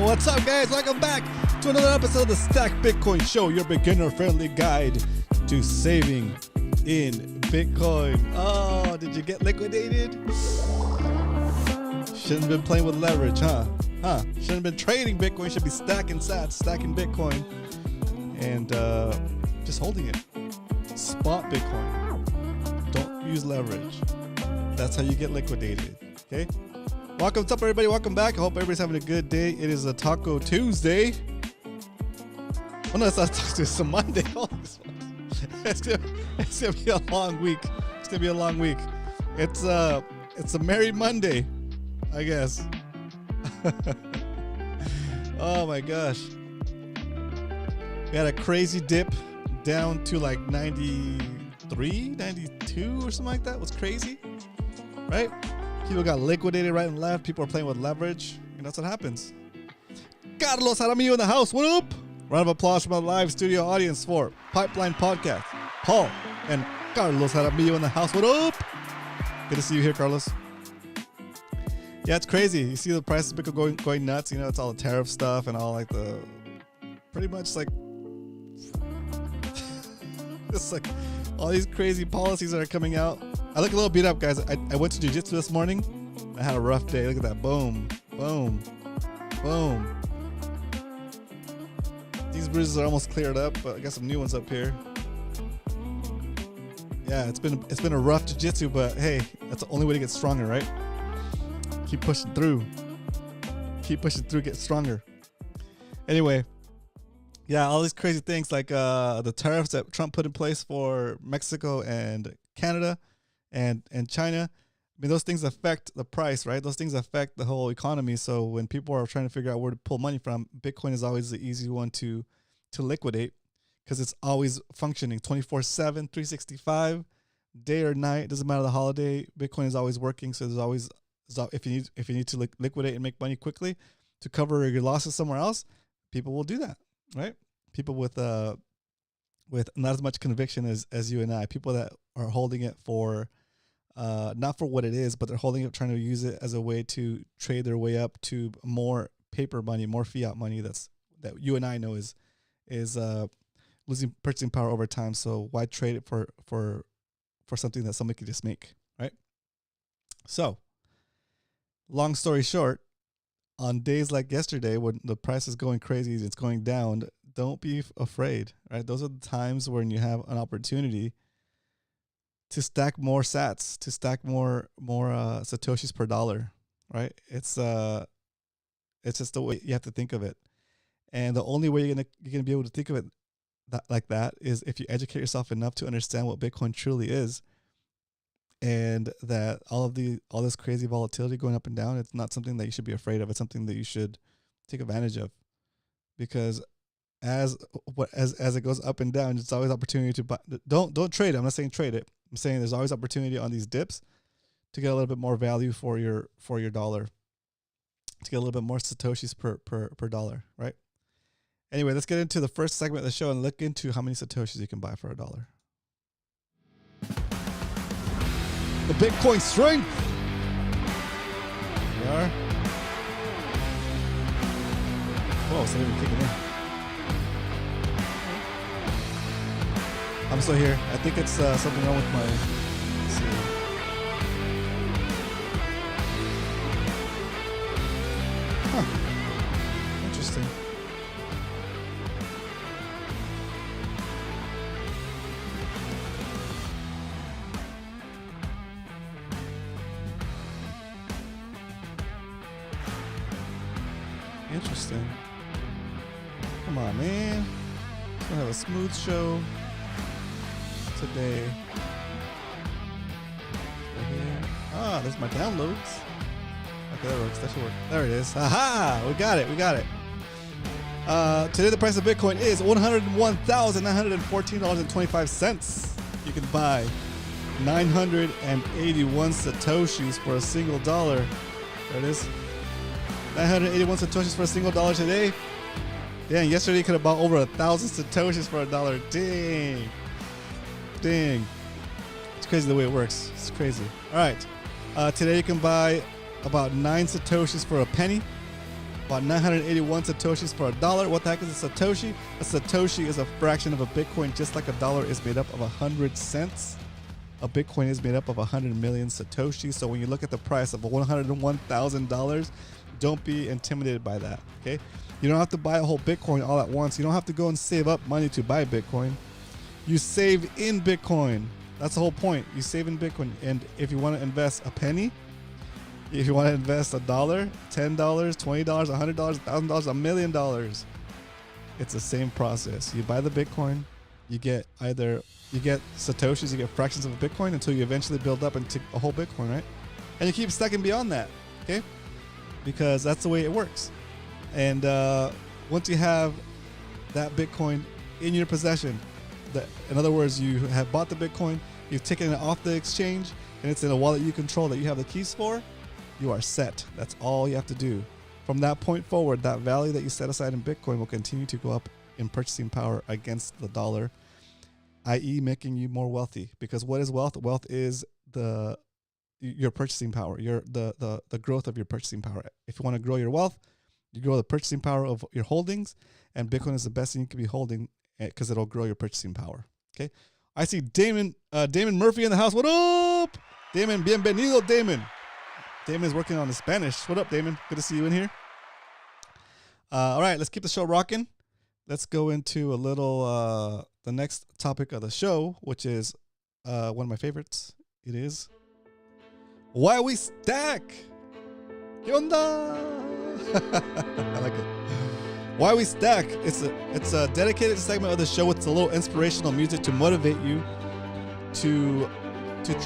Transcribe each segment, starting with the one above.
What's up, guys? Welcome back to another episode of the Stack Bitcoin Show, your beginner-friendly guide to saving in Bitcoin. Oh, did you get liquidated? Shouldn't have been playing with leverage, huh? Shouldn't have been trading Bitcoin. Should be stacking sats, stacking Bitcoin, and just holding it. Spot Bitcoin. Don't use leverage. That's how you get liquidated. Okay. What's up, everybody? Welcome back. I hope everybody's having a good day. It is a Taco Tuesday. Oh no, it's not Taco Tuesday. It's a Monday. It's gonna be a long week. It's gonna be a long week. It's a Merry Monday, I guess. Oh my gosh. We had a crazy dip down to like 93, 92 or something like that. It was crazy, right? People got liquidated right and left. People are playing with leverage. And that's what happens. Carlos Jaramillo in the house. What up? Round of applause from our live studio audience for Pipeline Podcast. Paul and Carlos Jaramillo in the house. What up? Good to see you here, Carlos. Yeah, it's crazy. You see the price of Bitcoin going nuts. You know, it's all the tariff stuff and all like the pretty much like it's like all these crazy policies that are coming out. I look a little beat up, guys. I went to jiu-jitsu this morning. I had a rough day. Look at that. Boom, boom, boom. These bruises are almost cleared up, but I got some new ones up here. Yeah, it's been a rough jiu-jitsu, but hey, that's the only way to get stronger, right? Keep pushing through. Keep pushing through, get stronger. Anyway, yeah, all these crazy things like the tariffs that Trump put in place for Mexico and Canada and China. I mean, those things affect the price, right? Those things affect the whole economy. So when people are trying to figure out where to pull money from, Bitcoin is always the easy one to liquidate because it's always functioning 24/7, 365, day or night. Doesn't matter the holiday. Bitcoin is always working. So there's always, if you need to liquidate and make money quickly to cover your losses somewhere else, people will do that, right? People with not as much conviction as you and I, people that are holding it for not for what it is, but they're holding it, trying to use it as a way to trade their way up to more paper money, more fiat money. That you and I know is losing purchasing power over time. So why trade it for something that somebody could just make, right? So, long story short, on days like yesterday when the price is going crazy, it's going down, don't be afraid, right? Those are the times when you have an opportunity to stack more sats, to stack more satoshis per dollar, right? It's just the way you have to think of it. And the only way you're gonna be able to think of it like that is if you educate yourself enough to understand what Bitcoin truly is, and that all this crazy volatility going up and down, it's not something that you should be afraid of. It's something that you should take advantage of, because as it goes up and down, it's always opportunity to buy. Don't trade it. I'm not saying trade it. I'm saying there's always opportunity on these dips to get a little bit more value for your dollar, to get a little bit more satoshis per dollar, right? Anyway, let's get into the first segment of the show and look into how many satoshis you can buy for $1. The Bitcoin strength. Here we are. Whoa, it's not even kicking in. I'm still here. I think it's something wrong with my. Let's see. Huh. Interesting. Interesting. Come on, man. We're gonna have a smooth show today. Ah, there's my downloads. Okay, that works. That should work. There it is. Aha! We got it. Today the price of Bitcoin is $101,914.25. You can buy 981 satoshis for a single dollar. There it is. 981 satoshis for a single dollar today. Dang, yesterday you could have bought over 1,000 satoshis for $1. Dang. It's crazy the way it works. It's crazy. All right. Today you can buy about 9 satoshis for a penny. About 981 satoshis for $1. What the heck is a satoshi? A satoshi is a fraction of a Bitcoin, just like a dollar is made up of 100 cents. A Bitcoin is made up of 100 million satoshis. So when you look at the price of $101,000, don't be intimidated by that, okay? You don't have to buy a whole Bitcoin all at once. You don't have to go and save up money to buy Bitcoin. You save in Bitcoin. That's the whole point. You save in Bitcoin. And if you want to invest a penny, if you want to invest $1, $10, $20, $100, $1,000, $1 million, it's the same process. You buy the Bitcoin, you get satoshis, you get fractions of a Bitcoin until you eventually build up into a whole Bitcoin, right? And you keep stacking beyond that, okay? Because that's the way it works. And once you have that Bitcoin in your possession, in other words, you have bought the Bitcoin, you've taken it off the exchange, and it's in a wallet you control that you have the keys for, you are set. That's all you have to do. From that point forward, that value that you set aside in Bitcoin will continue to go up in purchasing power against the dollar, i.e. making you more wealthy. Because what is wealth? Wealth is your purchasing power, the growth of your purchasing power. If you want to grow your wealth, you grow the purchasing power of your holdings, and Bitcoin is the best thing you can be holding because it'll grow your purchasing power. Okay, I see Damon Murphy in the house. What up, Damon? Bienvenido, Damon. Damon is working on the Spanish. What up, Damon? Good to see you in here. All right, let's keep the show rocking. Let's go into a little the next topic of the show, which is one of my favorites. It is Why We Stack. ¿Qué onda? I like it. Why We Stack. It's a dedicated segment of the show with a little inspirational music to motivate you to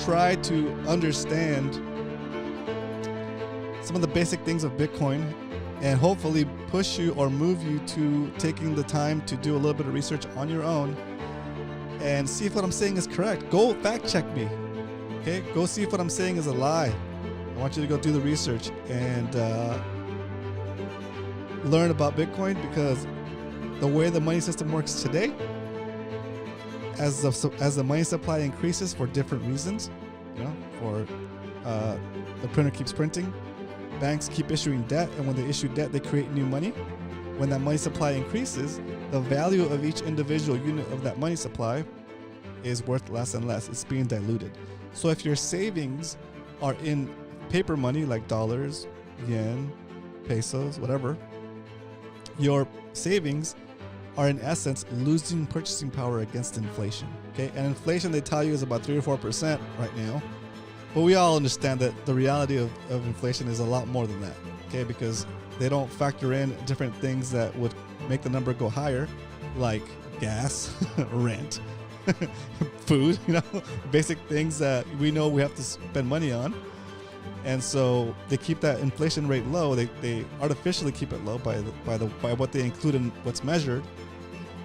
try to understand some of the basic things of Bitcoin and hopefully push you or move you to taking the time to do a little bit of research on your own and see if what I'm saying is correct. Go fact check me. Okay? Go see if what I'm saying is a lie. I want you to go do the research and learn about Bitcoin, because the way the money system works today, as the money supply increases for different reasons, for the printer keeps printing, banks keep issuing debt, and when they issue debt, they create new money. When that money supply increases, the value of each individual unit of that money supply is worth less and less. It's being diluted. So if your savings are in paper money like dollars, yen, pesos, whatever, your savings are in essence losing purchasing power against inflation. Okay, and inflation, they tell you, is about 3 or 4% right now. But we all understand that the reality of inflation is a lot more than that. Okay, because they don't factor in different things that would make the number go higher, like gas, rent, food, basic things that we know we have to spend money on. And so they keep that inflation rate low. They artificially keep it low by what they include in what's measured,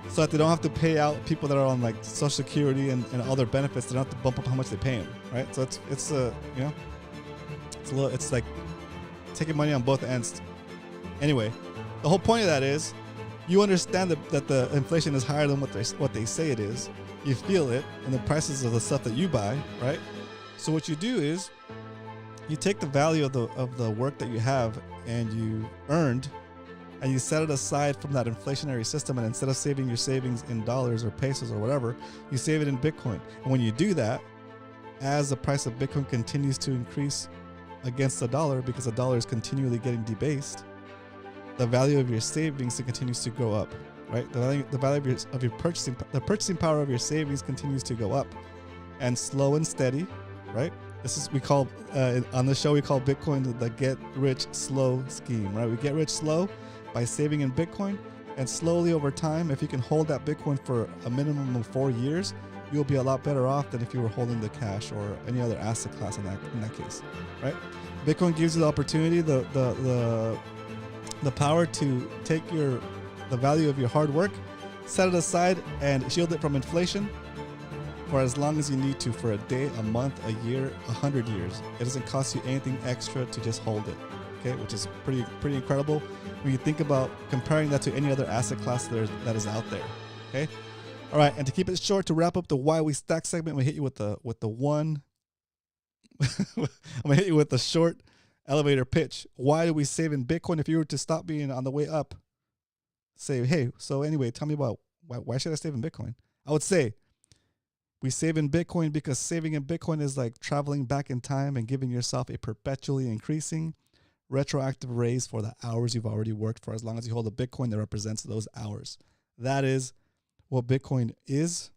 so that they don't have to pay out people that are on like Social Security and all their benefits. They don't have to bump up how much they pay them, right? So it's like taking money on both ends. Anyway, the whole point of that is you understand that the inflation is higher than what they say it is. You feel it in the prices of the stuff that you buy, right? So what you do is you take the value of the work that you have and you earned, and you set it aside from that inflationary system, and instead of saving your savings in dollars or pesos or whatever, you save it in Bitcoin. And when you do that, as the price of Bitcoin continues to increase against the dollar, because the dollar is continually getting debased, the value of your savings continues to go up, right? The value of your purchasing, the purchasing power of your savings continues to go up, and slow and steady, right? This is, we call, on the show, we call Bitcoin the get rich slow scheme, right? We get rich slow by saving in Bitcoin, and slowly over time, if you can hold that Bitcoin for a minimum of 4 years, you'll be a lot better off than if you were holding the cash or any other asset class in that case, right? Bitcoin gives you the opportunity, the power to take the value of your hard work, set it aside, and shield it from inflation for as long as you need to, for a day, a month, a year, 100 years. It doesn't cost you anything extra to just hold it, okay? Which is pretty incredible when you think about comparing that to any other asset class that is out there, okay? All right, and to keep it short, to wrap up the Why We Stack segment, I'm gonna hit you with the one. I'm gonna hit you with the short elevator pitch. Why do we save in Bitcoin? If you were to stop being on the way up, say, hey, so anyway, tell me about why should I save in Bitcoin? I would say we save in Bitcoin because saving in Bitcoin is like traveling back in time and giving yourself a perpetually increasing retroactive raise for the hours you've already worked for. As long as you hold a Bitcoin that represents those hours, that is what Bitcoin is.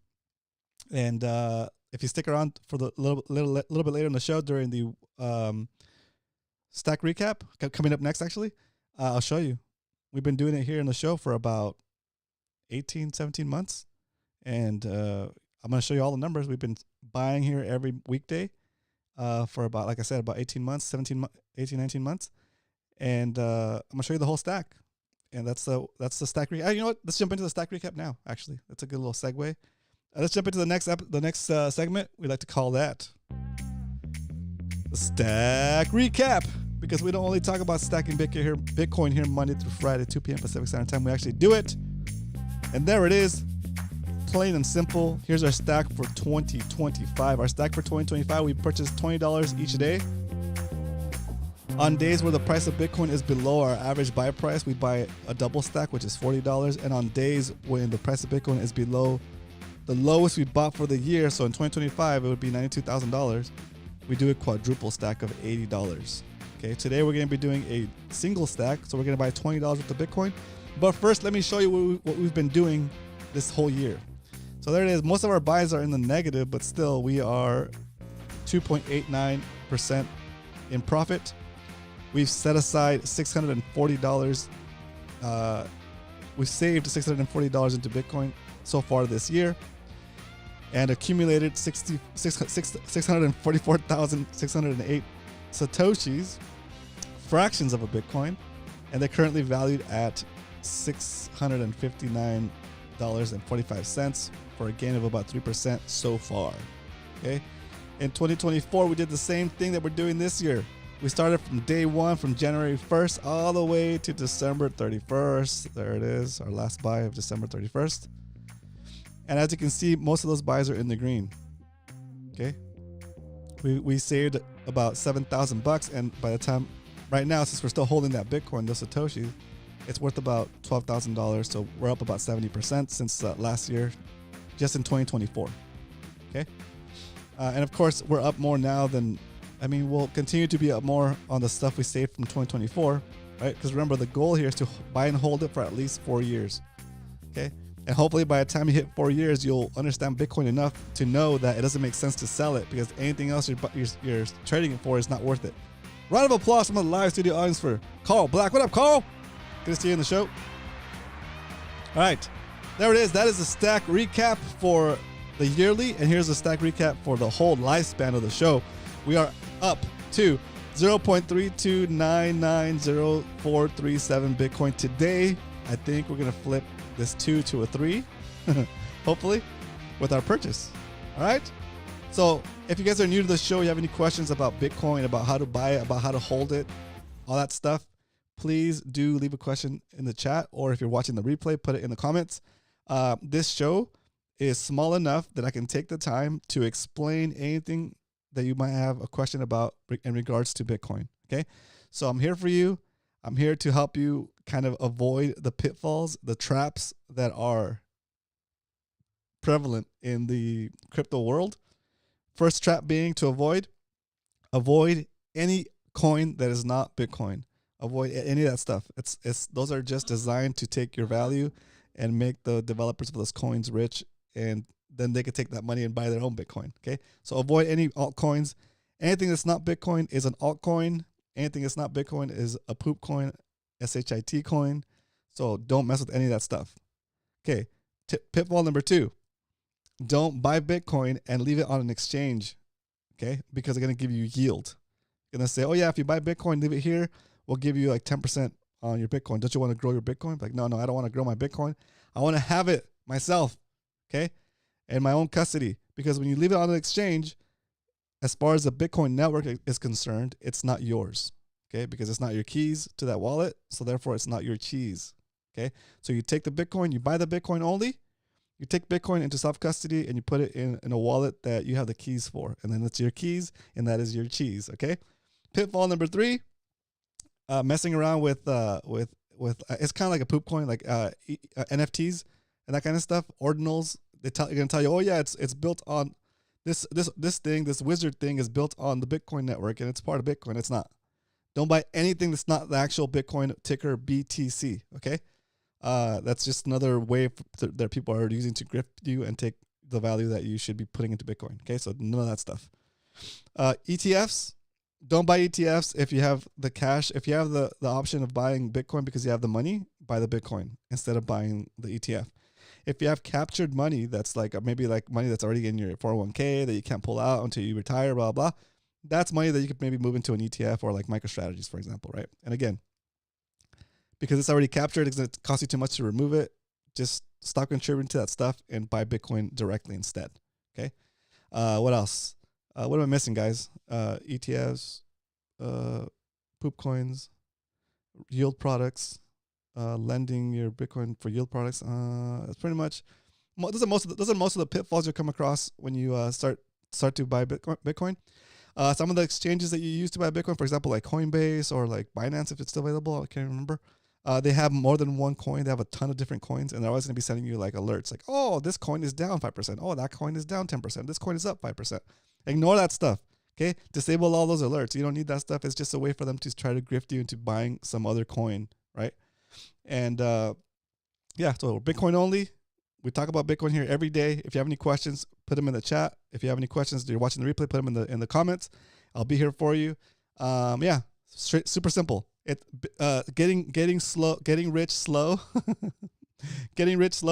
And if you stick around for the little bit later in the show during the stack recap coming up next, actually, I'll show you. We've been doing it here in the show for about 17 months, and I'm going to show you all the numbers. We've been buying here every weekday for about, like I said, about 18 months, 19 months. And I'm going to show you the whole stack. And that's the stack recap. You know what? Let's jump into the stack recap now, actually. That's a good little segue. Let's jump into the next segment. We like to call that the stack recap, because we don't only talk about stacking Bitcoin here Monday through Friday, 2 p.m. Pacific Standard Time. We actually do it. And there it is. Plain and simple. Here's our stack for 2025. Our stack for 2025, we purchase $20 each day. On days where the price of Bitcoin is below our average buy price, we buy a double stack, which is $40. And on days when the price of Bitcoin is below the lowest we bought for the year, so in 2025, it would be $92,000, we do a quadruple stack of $80. Okay, today we're going to be doing a single stack, so we're going to buy $20 worth of Bitcoin. But first, let me show you what we've been doing this whole year. So there it is. Most of our buys are in the negative, but still we are 2.89% in profit. We've set aside $640. We've saved $640 into Bitcoin so far this year, and accumulated 644,608 Satoshis, fractions of a Bitcoin, and they're currently valued at $659.45 for a gain of about 3% so far. Okay. In 2024, we did the same thing that we're doing this year. We started from day one, from January 1st all the way to December 31st. There it is, our last buy of December 31st. And as you can see, most of those buys are in the green. Okay. We saved about $7,000, and by the time, right now, since we're still holding that Bitcoin, those Satoshi, it's worth about $12,000. So we're up about 70% since last year, just in 2024. Okay. And of course, we're up more now than, we'll continue to be up more on the stuff we saved from 2024, right? Because remember, the goal here is to buy and hold it for at least 4 years. Okay. And hopefully by the time you hit 4 years, you'll understand Bitcoin enough to know that it doesn't make sense to sell it, because anything else you're trading it for is not worth it. Round of applause from the live studio audience for Carl Black. What up, Carl? Good to see you in the show. All right. There it is. That is the stack recap for the yearly, and here's the stack recap for the whole lifespan of the show. We are up to 0.3299047 Bitcoin today. I think we're going to flip this 2 to a 3, hopefully, with our purchase. All right. So if you guys are new to the show, you have any questions about Bitcoin, about how to buy it, about how to hold it, all that stuff, please do leave a question in the chat, or if you're watching the replay, put it in the comments. This show is small enough that I can take the time to explain anything that you might have a question about in regards to Bitcoin. Okay. So I'm here for you. I'm here to help you kind of avoid the pitfalls, the traps that are prevalent in the crypto world. First trap being to avoid any coin that is not Bitcoin. Avoid any of that stuff. Those are just designed to take your value and make the developers of those coins rich, and then they could take that money and buy their own Bitcoin. Okay. So avoid any altcoins. Anything that's not Bitcoin is an altcoin. Anything that's not Bitcoin is a poop coin, SHIT coin. So don't mess with any of that stuff. Okay. Pitfall number 2. Don't buy Bitcoin and leave it on an exchange. Okay. Because they're going to give you yield. They're going to say, oh yeah, if you buy Bitcoin, leave it here, we'll give you like 10% on your Bitcoin. Don't you want to grow your Bitcoin? Like, no, I don't want to grow my Bitcoin. I want to have it myself. Okay. In my own custody. Because when you leave it on an exchange, as far as the Bitcoin network is concerned, it's not yours, okay? Because it's not your keys to that wallet, so therefore it's not your cheese, okay? So you take the Bitcoin, you buy the Bitcoin only, you take Bitcoin into self-custody, and you put it in a wallet that you have the keys for, and then it's your keys, and that is your cheese, okay? Pitfall number 3, messing around with it's kind of like a poop coin, like NFTs and that kind of stuff, ordinals. They're going to tell you, oh yeah, it's built on this wizard thing is built on the Bitcoin network, and it's part of Bitcoin. It's not. Don't buy anything that's not the actual Bitcoin ticker BTC. Okay, that's just another way that people are using to grift you and take the value that you should be putting into Bitcoin. Okay, so none of that stuff. ETFs. Don't buy ETFs if you have the cash. If you have the option of buying Bitcoin because you have the money, buy the Bitcoin instead of buying the ETF. If you have captured money that's like maybe like money that's already in your 401k that you can't pull out until you retire, blah, blah, that's money that you could maybe move into an ETF or like MicroStrategies, for example, right? And again, because it's already captured, it's going to cost you too much to remove it. Just stop contributing to that stuff and buy Bitcoin directly instead, okay? What else? What am I missing, guys? ETFs, poop coins, yield products, lending your Bitcoin for yield products. That's pretty much. Those are most of the pitfalls you'll come across when you start to buy Bitcoin. Some of the exchanges that you use to buy Bitcoin, for example, like Coinbase or like Binance, if it's still available, I can't remember. They have more than one coin. They have a ton of different coins, and they're always going to be sending you like alerts, like, oh, this coin is down 5%. Oh, that coin is down 10%. This coin is up 5%. Ignore that stuff. Okay, disable all those alerts. You don't need that stuff. It's just a way for them to try to grift you into buying some other coin, right? And yeah, so Bitcoin only. We talk about Bitcoin here every day. If you have any questions, put them in the chat. If you have any questions, you're watching the replay, put them in the comments. I'll be here for you. Yeah, super simple. Getting rich slow, getting rich slow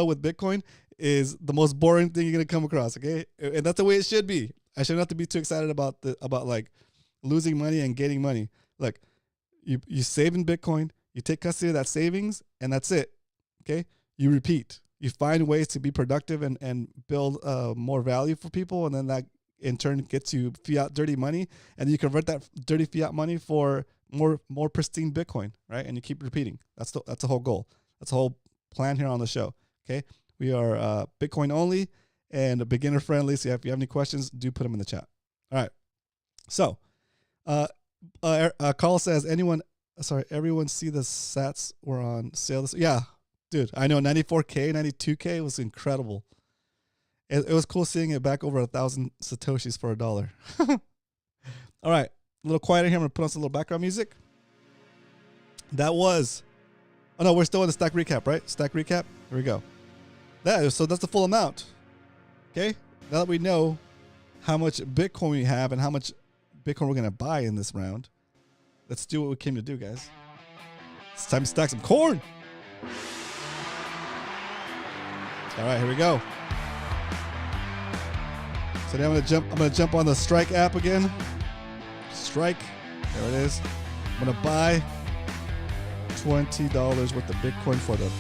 with Bitcoin is the most boring thing you're gonna come across. Okay, and that's the way it should be. I shouldn't have to be too excited about like losing money and getting money. Look, you save in Bitcoin, you take custody of that savings, and that's it. Okay, you repeat. You find ways to be productive and build more value for people, and then that in turn gets you fiat dirty money, and you convert that dirty fiat money for more pristine Bitcoin, right? And you keep repeating. That's the whole goal. That's the whole plan here on the show. Okay, we are Bitcoin only and beginner friendly. So if you have any questions, do put them in the chat. All right. So, Carl says, everyone see the sats were on sale this? Yeah. Dude, I know 94K, 92K was incredible. It was cool seeing it back over 1,000 Satoshis for $1. All right, a little quieter here. I'm going to put on some little background music. That was, oh no, we're still in the stack recap, right? Stack recap. Here we go. So that's the full amount. Okay, now that we know how much Bitcoin we have and how much Bitcoin we're going to buy in this round, let's do what we came to do, guys. It's time to stack some corn. All right, here we go. So now I'm gonna jump on the Strike app again. Strike, there it is. I'm gonna buy $20 worth of Bitcoin for the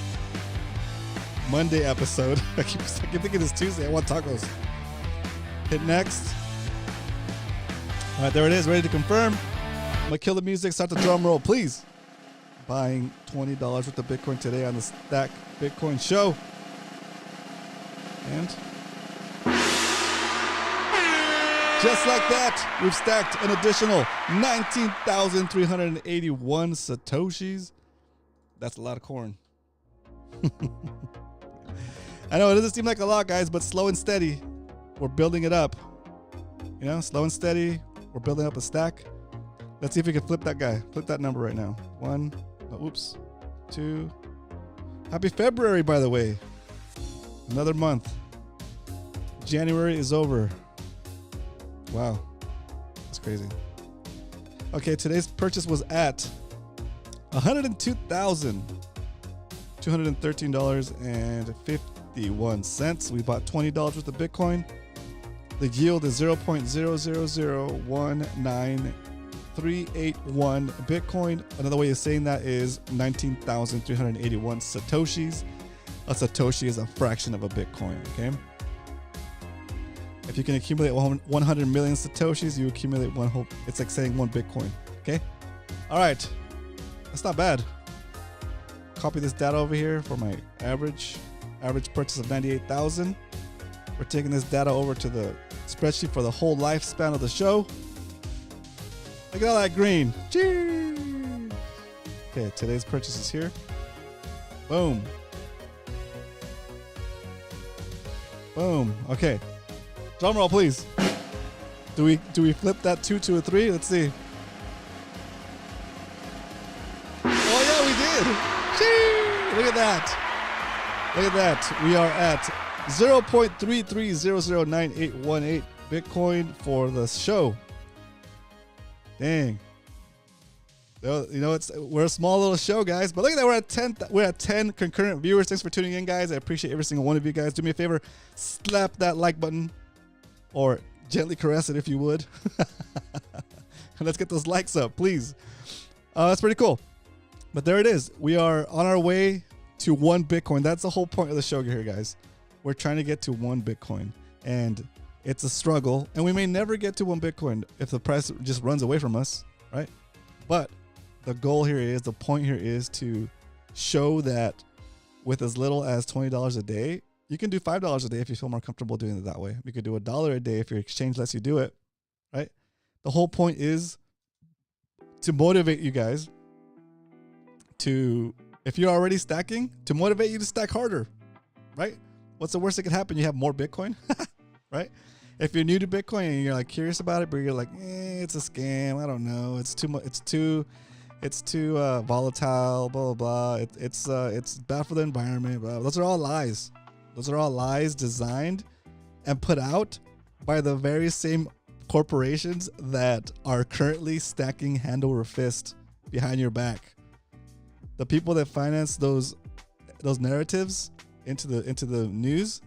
Monday episode. I keep thinking it's Tuesday. I want tacos. Hit next. All right, there it is, ready to confirm. I'm gonna kill the music, start the drum roll, please. Buying $20 worth of Bitcoin today on the Stack Bitcoin show. And just like that, we've stacked an additional 19,381 Satoshis. That's a lot of corn. I know it doesn't seem like a lot, guys, but slow and steady, we're building it up. You know, slow and steady, we're building up a stack. Let's see if we can flip that guy. Flip that number right now. 1, oops, 2. Happy February, by the way. Another month. January is over. Wow. That's crazy. Okay, today's purchase was at $102,213.51. We bought $20 worth of Bitcoin. The yield is 0.0001931 Bitcoin. Another way of saying that is 19,381 Satoshis. A Satoshi is a fraction of a Bitcoin, okay? If you can accumulate 100 million Satoshis, you accumulate one whole, it's like saying one Bitcoin, okay? All right, that's not bad. Copy this data over here for my average purchase of 98,000. We're taking this data over to the spreadsheet for the whole lifespan of the show. Look at all that green. Cheers. Okay, today's purchase is here. Boom. Boom. Okay. Drum roll, please. Do we flip that 2 to a 3? Let's see. Oh yeah, we did. Gee, look at that. Look at that. We are at 0.33009818 Bitcoin for the show. Dang. You know, we're a small little show, guys, but look at that. We're at 10 concurrent viewers. Thanks for tuning in, guys. I appreciate every single one of you guys. Do me a favor, slap that like button or gently caress it if you would. Let's get those likes up, please. That's pretty cool. But there it is. We are on our way to 1 Bitcoin. That's the whole point of the show here, guys. We're trying to get to 1 Bitcoin, and it's a struggle, and we may never get to 1 Bitcoin if the price just runs away from us, right? But the goal here is, the point here is to show that with as little as $20 a day, you can do $5 a day if you feel more comfortable doing it that way. You could do $1 a day if your exchange lets you do it, right? The whole point is to motivate you guys to, if you're already stacking, to motivate you to stack harder, right? What's the worst that could happen? You have more Bitcoin, right? If you're new to Bitcoin and you're like curious about it, but you're like, it's a scam. I don't know. It's too much. It's too volatile. Blah blah blah. It's bad for the environment. Blah. Those are all lies. Those are all lies designed and put out by the very same corporations that are currently stacking hand over fist behind your back. The people that finance those narratives into the news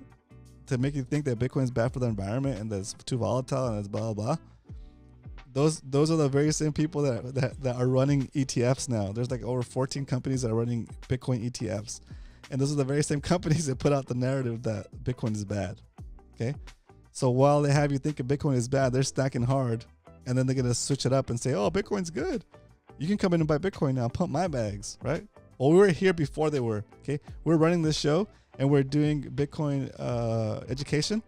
to make you think that Bitcoin is bad for the environment and that it's too volatile and it's blah blah blah. Those are the very same people that are running ETFs now. There's like over 14 companies that are running Bitcoin ETFs. And those are the very same companies that put out the narrative that Bitcoin is bad. Okay? So while they have you thinking Bitcoin is bad, they're stacking hard. And then they're going to switch it up and say, oh, Bitcoin's good. You can come in and buy Bitcoin now. Pump my bags, right? Well, we were here before they were. Okay? We're running this show and we're doing Bitcoin education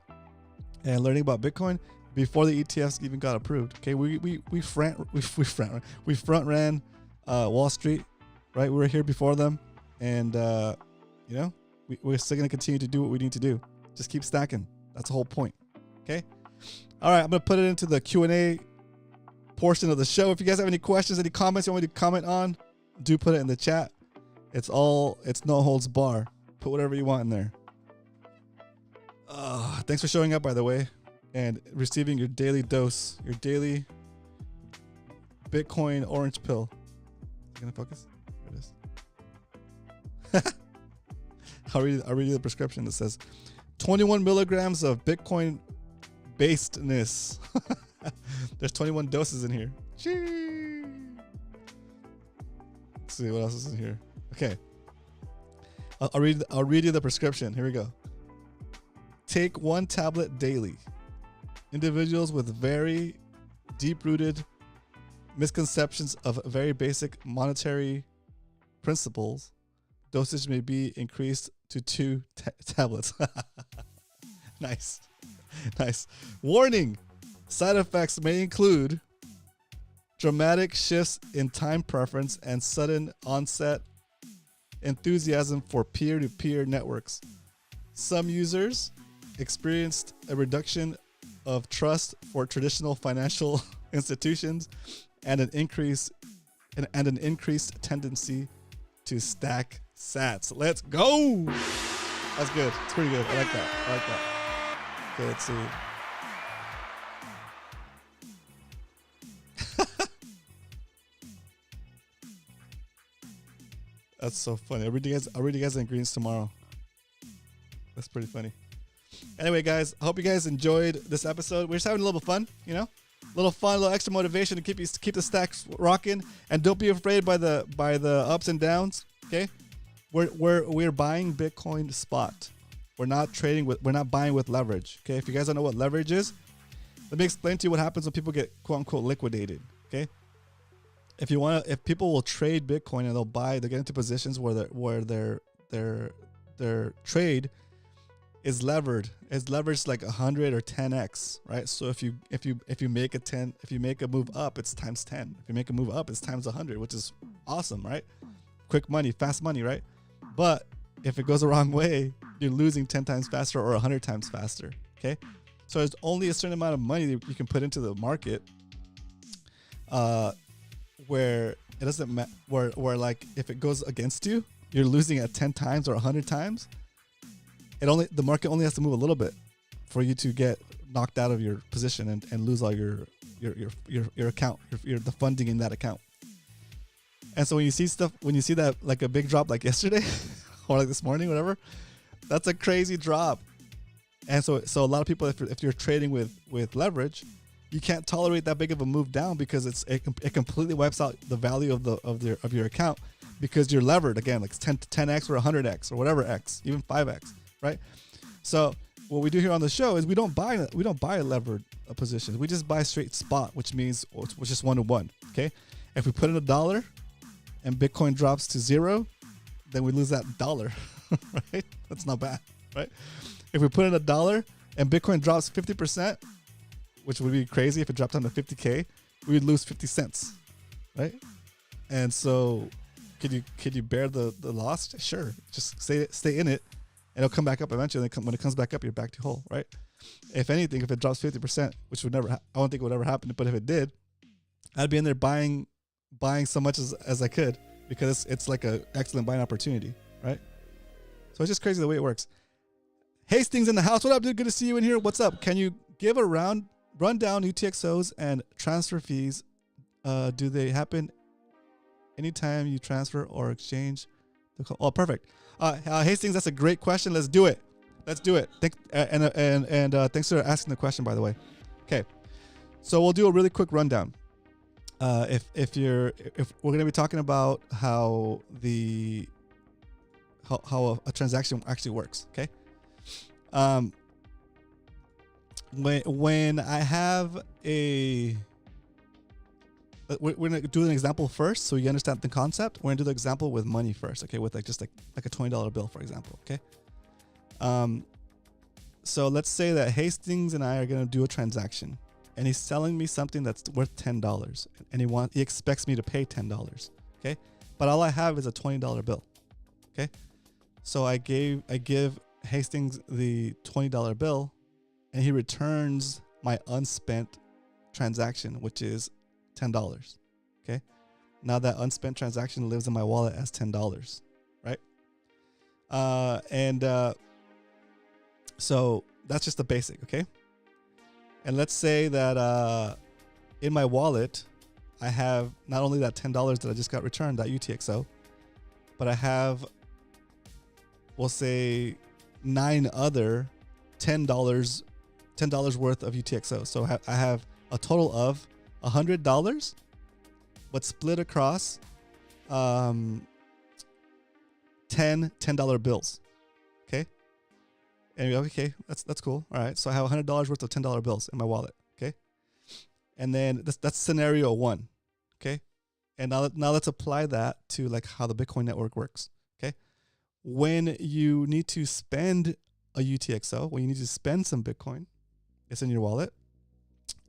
and learning about Bitcoin before the ETFs even got approved. Okay, we front ran Wall Street, right? We were here before them, and we're still gonna continue to do what we need to do. Just keep stacking. That's the whole point. Okay. All right, I'm gonna put it into the Q&A portion of the show. If you guys have any questions, any comments you want me to comment on, do put it in the chat. It's no holds bar. Put whatever you want in there. Thanks for showing up, by the way, and receiving your daily dose, your daily Bitcoin orange pill. Is it gonna focus? There it is. I'll read you the prescription that says 21 milligrams of Bitcoin basedness. There's 21 doses in here. Gee. Let's see what else is in here. Okay. I'll read you the prescription. Here we go. Take 1 tablet daily. Individuals with very deep-rooted misconceptions of very basic monetary principles, dosage may be increased to 2 tablets. Nice. Warning: side effects may include dramatic shifts in time preference and sudden onset enthusiasm for peer-to-peer networks. Some users experienced a reduction of trust for traditional financial institutions and an increased tendency to stack sats. Let's go. That's good. It's pretty good. I like that. Okay, let's see. That's so funny. I'll read you guys the ingredients tomorrow. That's pretty funny. Anyway, guys, I hope you guys enjoyed this episode. We're just having a little fun, a little fun, a little extra motivation to keep the stacks rocking. And don't be afraid by the ups and downs. Okay, we're buying Bitcoin spot. We're not buying with leverage. Okay, if you guys don't know what leverage is, let me explain to you what happens when people get quote unquote liquidated. Okay, if people will trade Bitcoin and they'll get into positions where their trade is levered. It's leveraged like 100 or 10x, right? So if you make a move up, it's times 10. If you make a move up, it's times 100, which is awesome, right? Quick money, fast money, right? But if it goes the wrong way, you're losing 10 times faster or 100 times faster. Okay, so there's only a certain amount of money that you can put into the market, where it doesn't matter. Where like if it goes against you, you're losing at 10 times or 100 times. The market only has to move a little bit for you to get knocked out of your position and lose all your account, the funding in that account. And so when you see that like a big drop like yesterday or like this morning, whatever, that's a crazy drop. And so a lot of people, if you're trading with leverage, you can't tolerate that big of a move down because it completely wipes out the value of your account because you're levered again, like 10x or 100x or whatever x, even 5x. Right, so what we do here on the show is we don't buy levered positions. We just buy straight spot, which means it's just 1-to-1. Okay, if we put in $1 and Bitcoin drops to 0, then we lose that $1. Right, that's not bad. Right, if we put in $1 and Bitcoin drops 50%, which would be crazy if it dropped down to 50K, we would lose 50 cents. Right, and so could you bear the loss? Sure, just stay in it. And it'll come back up eventually. When it comes back up, you're back to whole, right? If anything, if it drops 50%, which would never, I don't think it would ever happen. But if it did, I'd be in there buying so much as I could because it's like an excellent buying opportunity, right? So it's just crazy the way it works. Hastings in the house. What up, dude? Good to see you in here. What's up? Can you give a rundown UTXOs and transfer fees? Do they happen anytime you transfer or exchange? Oh, perfect. Hastings, that's a great question. Let's do it. Let's do it. Thanks for asking the question, by the way. Okay, so we'll do a really quick rundown. If we're going to be talking about how a transaction actually works. Okay. When I have we're gonna do an example first, so you understand the concept. We're gonna do the example with money first, okay? With just like a $20 bill, for example, okay? So let's say that Hastings and I are gonna do a transaction, and he's selling me something that's worth $10, and he expects me to pay $10, okay? But all I have is a $20 bill, okay? So I give Hastings the $20 bill, and he returns my unspent transaction, which is $10. Okay. Now that unspent transaction lives in my wallet as $10, right? So that's just the basic. Okay. And let's say that in my wallet, I have not only that $10 that I just got returned, that UTXO, but I have, we'll say, 9 other $10 worth of UTXO. So I have a total of $100, but split across 10 $10 bills. Okay. And okay, that's cool. All right. So I have $100 worth of $10 bills in my wallet. Okay. And then that's scenario 1. Okay. And now let's apply that to like how the Bitcoin network works. Okay. When you need to spend a UTXO, when you need to spend some Bitcoin, it's in your wallet.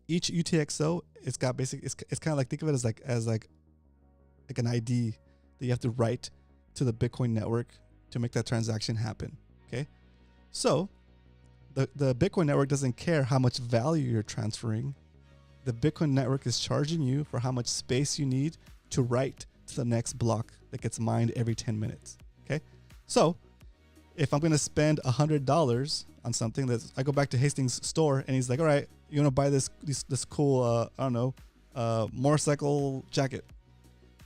Each UTXO, it's got it's kind of like, think of it as like an ID that you have to write to the Bitcoin network to make that transaction happen. Okay. So the Bitcoin network doesn't care how much value you're transferring. The Bitcoin network is charging you for how much space you need to write to the next block that gets mined every 10 minutes. Okay. So if I'm going to spend $100 on something, I go back to Hastings' store and he's like, all right, you want to buy this cool, I don't know, motorcycle jacket.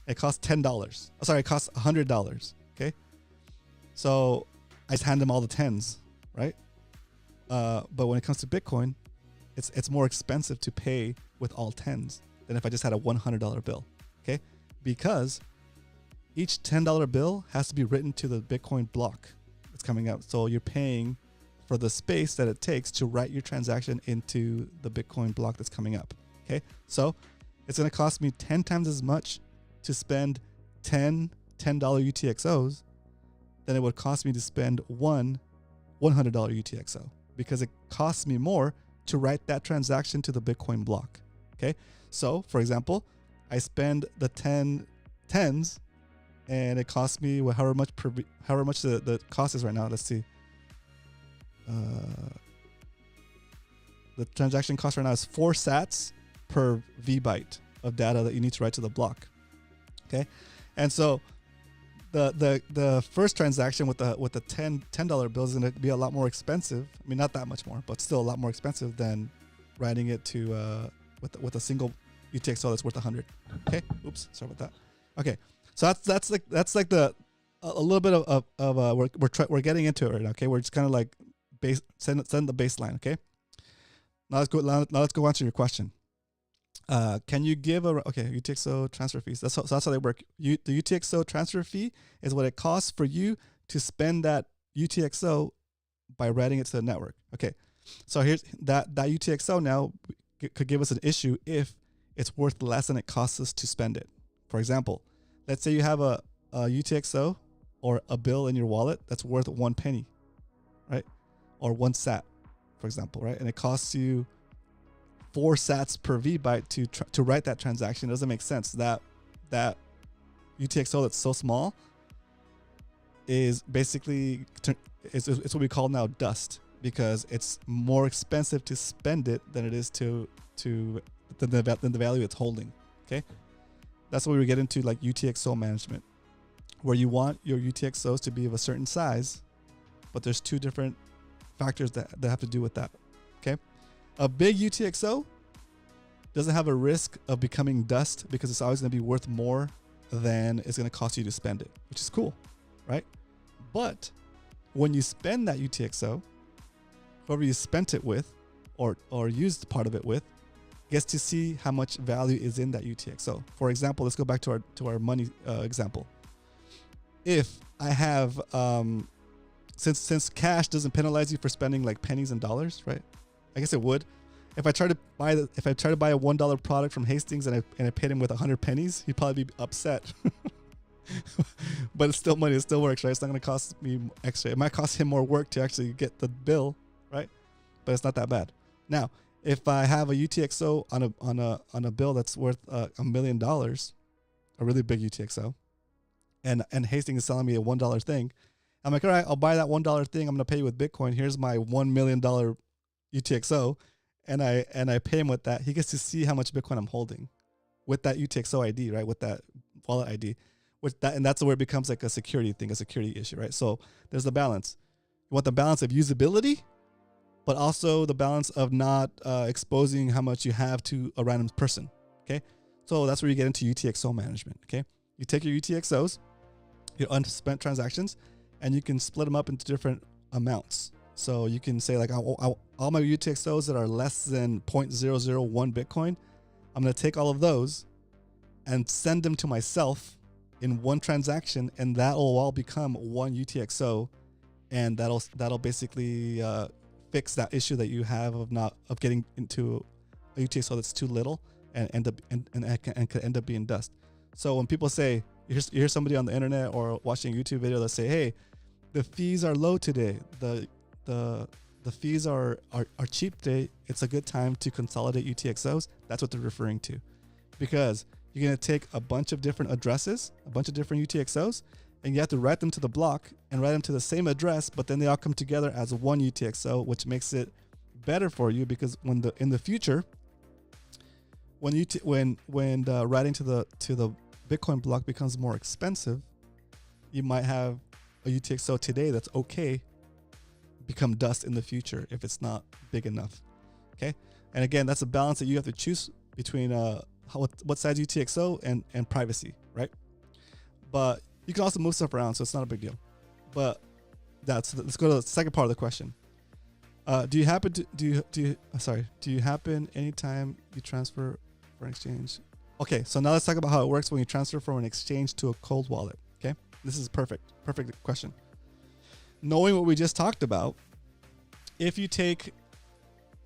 It costs $10. Sorry, it costs $100. Okay. So I just hand him all the 10s, right? But when it comes to Bitcoin, it's more expensive to pay with all 10s than if I just had a $100 bill. Okay. Because each $10 bill has to be written to the Bitcoin block that's coming out. So you're paying for the space that it takes to write your transaction into the Bitcoin block that's coming up. Okay. So it's going to cost me 10 times as much to spend 10 $10 UTXOs than it would cost me to spend one $100 UTXO, because it costs me more to write that transaction to the Bitcoin block. Okay. So for example, I spend the 10 10s and it costs me however much the cost is right now. Let's see. The transaction cost right now is 4 sats per V byte of data that you need to write to the block. Okay. And so the first transaction with the $10 bill is going to be a lot more expensive. I mean, not that much more, but still a lot more expensive than writing it to with a single UTXO that's worth 100. Okay. Oops. Sorry about that. Okay. So that's like a little bit of we're getting into it right now. Okay. We're just kind of like send the baseline. Okay. Now let's go answer your question. Can you give UTXO transfer fees? That's how they work. The UTXO transfer fee is what it costs for you to spend that UTXO by writing it to the network. Okay, so here's that UTXO now could give us an issue if it's worth less than it costs us to spend it. For example, let's say you have a UTXO or a bill in your wallet that's worth 1 penny, right? Or 1 sat, for example, right? And it costs you 4 sats per V byte to write that transaction. It doesn't make sense. That UTXO that's so small is basically it's what we call now dust, because it's more expensive to spend it than it is than the value it's holding. Okay, that's where we get into like UTXO management, where you want your UTXOs to be of a certain size, but there's 2 different factors that have to do with that. Okay, a big UTXO doesn't have a risk of becoming dust because it's always going to be worth more than it's going to cost you to spend it, which is cool, right? But when you spend that UTXO, whoever you spent it with or used part of it with gets to see how much value is in that UTXO. For example, let's go back to our money example. If I have since cash doesn't penalize you for spending like pennies and dollars, right? I guess it would. If I try to buy a $1 product from Hastings and I paid him with 100 pennies, he'd probably be upset. But it's still money. It still works, right? It's not going to cost me extra. It might cost him more work to actually get the bill, right? But it's not that bad. Now, if I have a UTXO on a bill that's worth $1 million, a really big UTXO, and Hastings is selling me a $1 thing, I'm like, all right, I'll buy that $1 thing. I'm going to pay you with Bitcoin. Here's my $1 million UTXO. And I pay him with that. He gets to see how much Bitcoin I'm holding with that UTXO ID, right? With that wallet ID, and that's where it becomes like a security thing, a security issue, right? So there's the balance. You want the balance of usability, but also the balance of not exposing how much you have to a random person. Okay, so that's where you get into UTXO management. Okay, you take your UTXOs, your unspent transactions, and you can split them up into different amounts. So you can say like all my UTXOs that are less than 0.001 Bitcoin, I'm going to take all of those and send them to myself in one transaction, and that will all become one UTXO, and that'll basically fix that issue that you have of getting into a UTXO that's too little and could end up being dust. So when people say, you hear somebody on the internet or watching a YouTube video that say, hey, the fees are low today, the fees are cheap today, it's a good time to consolidate UTXOs. That's what they're referring to, because you're going to take a bunch of different addresses, a bunch of different UTXOs, and you have to write them to the block and write them to the same address, but then they all come together as one UTXO, which makes it better for you, because in the future, when writing to the Bitcoin block becomes more expensive, you might have a UTXO today that's okay become dust in the future if it's not big enough. Okay, and again, that's a balance that you have to choose between what size UTXO and privacy, right? But you can also move stuff around, so it's not a big deal. But let's go to the second part of the question. Do you happen anytime you transfer for an exchange? Okay, so now let's talk about how it works when you transfer from an exchange to a cold wallet. Okay, this is perfect question. Knowing what we just talked about, if you take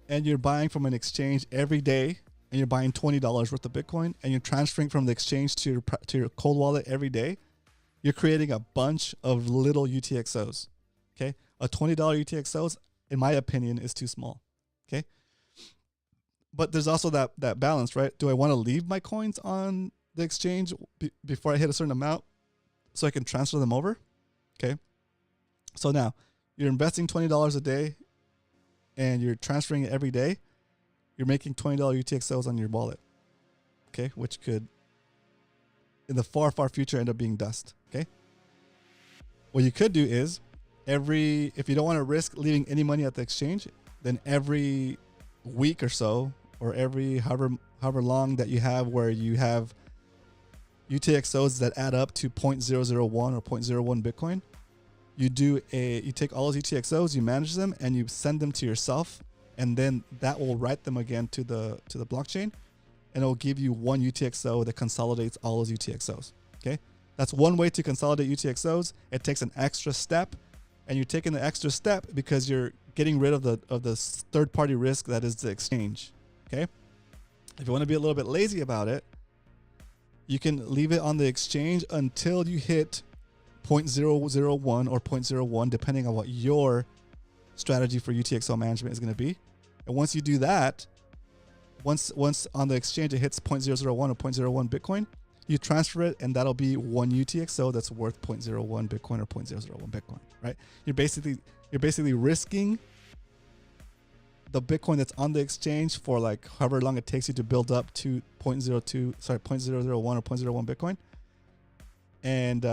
and you're buying from an exchange every day, and you're buying $20 worth of Bitcoin, and you're transferring from the exchange to your cold wallet every day, you're creating a bunch of little UTXOs. Okay, a $20 UTXOs, in my opinion, is too small. Okay, but there's also that balance, right? Do I want to leave my coins on the exchange before I hit a certain amount so I can transfer them over? Okay. So now you're investing $20 a day and you're transferring it every day. You're making $20 UTXOs on your wallet. Okay. Which could, in the far, far future, end up being dust. Okay. What you could do is if you don't want to risk leaving any money at the exchange, then every week or so, or every however long that you have where you have UTXOs that add up to 0.001 or 0.01 Bitcoin, you take all those UTXOs, you manage them, and you send them to yourself, and then that will write them again to the blockchain, and it will give you one UTXO that consolidates all those UTXOs. Okay, that's one way to consolidate UTXOs. It takes an extra step, and you're taking the extra step because you're getting rid of the third-party risk that is the exchange. Okay, if you want to be a little bit lazy about it, you can leave it on the exchange until you hit 0.001 or 0.01, depending on what your strategy for UTXO management is going to be. And once you do that, once on the exchange it hits 0.001 or 0.01 Bitcoin, you transfer it, and that'll be one UTXO that's worth 0.01 Bitcoin or 0.001 Bitcoin, right? You're basically risking the Bitcoin that's on the exchange for like however long it takes you to build up to 0.001 or 0.01 Bitcoin, and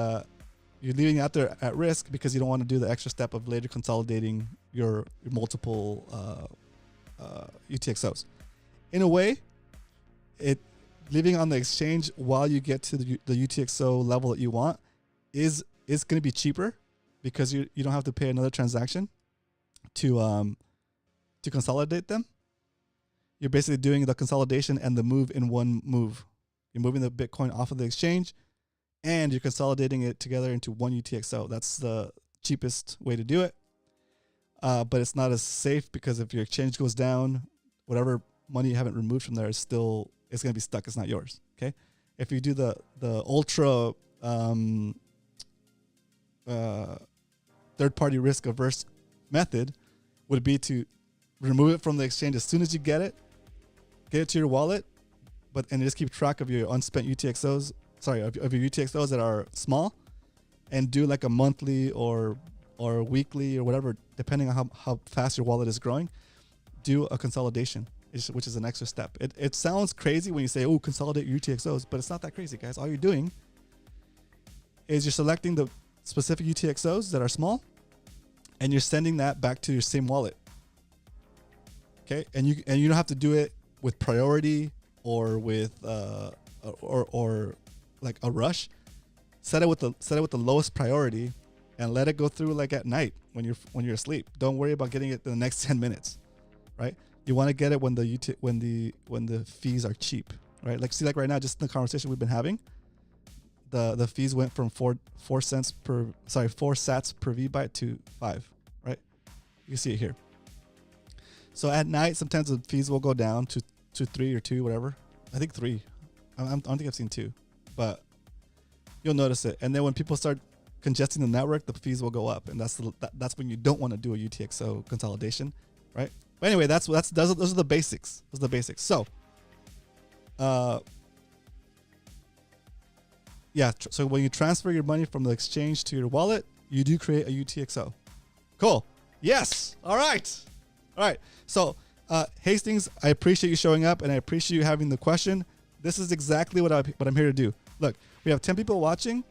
you're leaving it out there at risk because you don't want to do the extra step of later consolidating your multiple UTXOs. In a way, it leaving on the exchange while you get to the UTXO level that you want is going to be cheaper because you don't have to pay another transaction to consolidate them. You're basically doing the consolidation and the move in one move. You're moving the Bitcoin off of the exchange and you're consolidating it together into one UTXO. That's the cheapest way to do it. But it's not as safe because if your exchange goes down, whatever money you haven't removed from there is still, it's going to be stuck. It's not yours. Okay. If you do the ultra third party risk averse method, would be to remove it from the exchange as soon as you get it to your wallet, and just keep track of your unspent UTXOs. Sorry, of your UTXOs that are small, and do like a monthly or weekly or whatever, depending on how fast your wallet is growing. Do a consolidation, which is an extra step. It sounds crazy when you say, "Oh, consolidate your UTXOs," but it's not that crazy, guys. All you're doing is you're selecting the specific UTXOs that are small, and you're sending that back to your same wallet. Okay, and you don't have to do it with priority or with or like a rush. Set it with the lowest priority, and let it go through like at night when you're asleep. Don't worry about getting it in the next 10 minutes, right? You want to get it when the fees are cheap, right? Like see, like right now, just in the conversation we've been having, the fees went from 4 sats per VByte to 5, right? You can see it here. So at night, sometimes the fees will go down to 3 or 2, whatever. I think 3. I don't think I've seen 2, but you'll notice it. And then when people start congesting the network, the fees will go up, and that's when you don't want to do a UTXO consolidation, right? But anyway, those are the basics. Those are the basics. So, yeah. So when you transfer your money from the exchange to your wallet, you do create a UTXO. Cool. Yes. All right. All right. So, Hastings, I appreciate you showing up, and I appreciate you having the question. This is exactly what I'm here to do. Look, we have 10 people watching,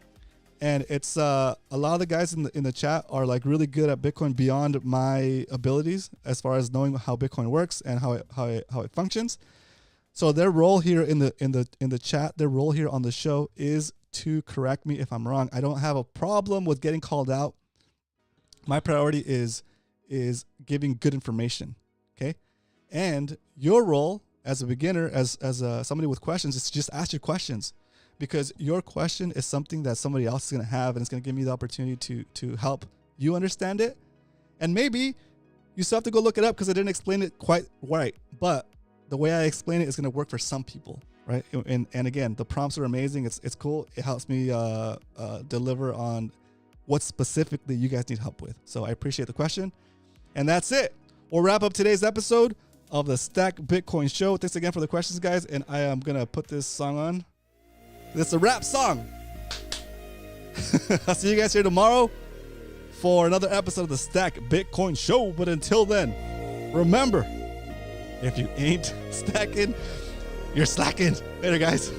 and it's a lot of the guys in the chat are like really good at Bitcoin beyond my abilities as far as knowing how Bitcoin works and how it functions. So their role here in the chat, their role here on the show is to correct me if I'm wrong. I don't have a problem with getting called out. My priority is giving good information, okay? And your role as a beginner, as somebody with questions, is to just ask your questions, because your question is something that somebody else is going to have, and it's going to give me the opportunity to help you understand it. And maybe you still have to go look it up because I didn't explain it quite right, but the way I explain it is going to work for some people, right? And again, the prompts are amazing. It's cool. It helps me deliver on what specifically you guys need help with. So I appreciate the question. And that's it. We'll wrap up today's episode of the Stack Bitcoin Show. Thanks again for the questions, guys. And I am going to put this song on. This is a rap song. I'll see you guys here tomorrow for another episode of the Stack Bitcoin Show. But until then, remember, if you ain't stacking, you're slacking. Later, guys.